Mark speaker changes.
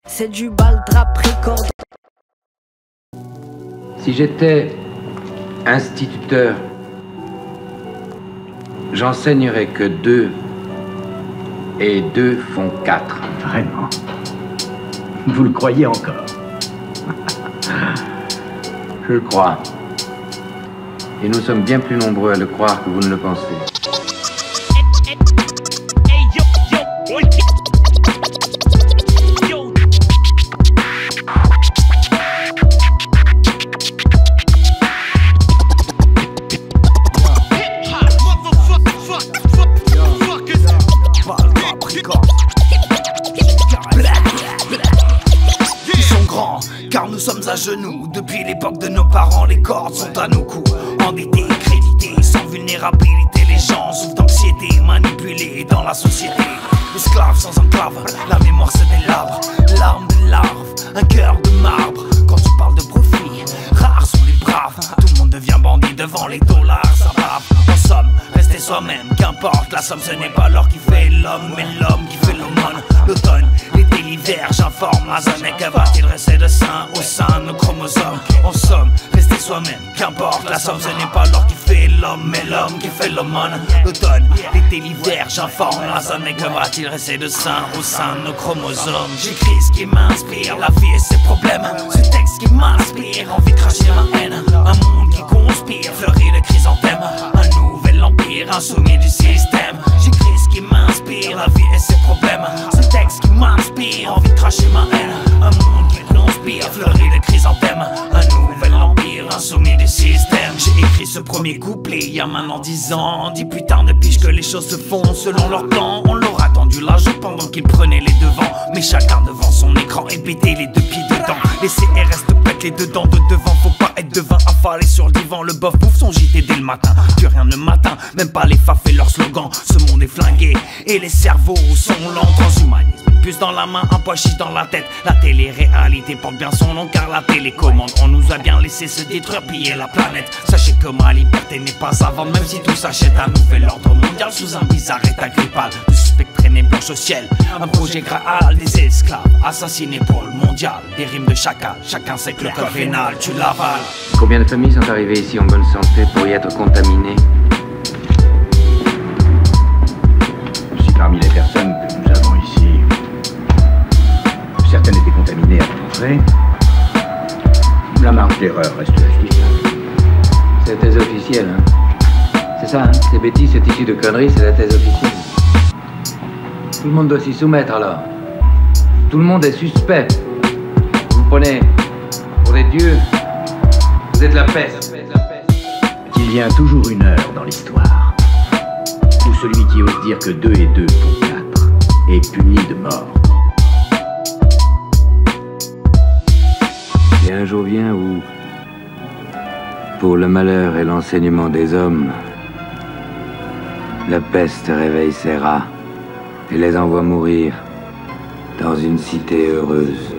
Speaker 1: C'est du bal drap record.
Speaker 2: Si j'étais instituteur, j'enseignerais que 2 et 2 font 4.
Speaker 3: Vraiment? Vous le croyez encore?
Speaker 2: Je le crois. Et nous sommes bien plus nombreux à le croire que vous ne le pensez.
Speaker 4: Car nous sommes à genoux, depuis l'époque de nos parents, les cordes sont à nos coups. Endettés, crédités, sans vulnérabilité, les gens souffrent d'anxiété, manipulés dans la société. Esclaves sans enclave, la mémoire se délabre, larmes de larves, un cœur de marbre. Quand tu parles de profit, rares sont les braves. Tout le monde devient bandit devant les dollars, ça bave. En somme, rester soi-même, qu'importe la somme, ce n'est pas l'or qui fait l'homme, mais l'homme qui fait l'aumône. L'automne, l'été, l'hiver, j'informe ma zone. Et que va-t-il rester de sain au sein de nos chromosomes? En somme, rester soi-même, qu'importe la somme, ce n'est pas l'or qui fait l'homme, mais l'homme qui fait l'aumône. L'automne, l'été, l'hiver, j'informe ma zone. Et que va-t-il rester de sain au sein de nos chromosomes? J'écris ce qui m'inspire, la vie et ses problèmes. Ce texte qui m'inspire, envie de cracher ma haine. Un monde qui conspire, fleurit de chrysanthèmes. Un nouvel empire, insoumis du système. J'écris ce qui m'inspire, la vie et ses problèmes. Ce texte qui m'inspire, envie de cracher ma haine. Un monde qui conspire, fleurit de chrysanthèmes. Un nouvel empire, insoumis du système. J'ai écrit ce premier couplet il y a maintenant 10 ans. 10 putains de piges que les choses se font selon leur temps. On l'aura tendu l'âge pendant qu'ils prenaient les devants. Mais chacun devant son écran et péter les 2 pieds dedans. Les CRS te pètent les 2 dents de devant. Faut pas être devin, affalé sur le divan. Le bof bouffe son JT dès le matin. Plus rien le matin, même pas les faf et leur slogan. Ce monde est flingué et les cerveaux sont lents. Transhumanisme, puce dans la main, un pois chiche dans la tête. La télé-réalité porte bien son nom car la télécommande. On nous a bien laissé se détruire, piller la planète. Sachez que ma liberté n'est pas à vendre, même si tout s'achète. Un nouvel ordre mondial sous un bizarre état grippal. De suspects traînés blanches au ciel. Un projet Graal, des esclaves assassinés pour le mondial. Des rimes de chacal, chacun sait que le code vénal, tu l'avales.
Speaker 2: Combien de familles sont arrivées ici en bonne santé pour y être contaminées?
Speaker 3: Si parmi les personnes que nous avons ici, certaines étaient contaminées à votre frais, la marge d'erreur reste justifiable.
Speaker 2: C'est la thèse officielle, hein? C'est ça, hein? Ces bêtises, cette issue de conneries, c'est la thèse officielle. Tout le monde doit s'y soumettre alors. Tout le monde est suspect. Vous vous prenez pour des dieux. Vous êtes la peste.
Speaker 3: Il y a toujours une heure dans l'histoire où celui qui ose dire que 2 et 2 font 4 est puni de mort.
Speaker 2: Et un jour vient où, pour le malheur et l'enseignement des hommes, la peste réveille ses rats et les envoie mourir dans une cité heureuse.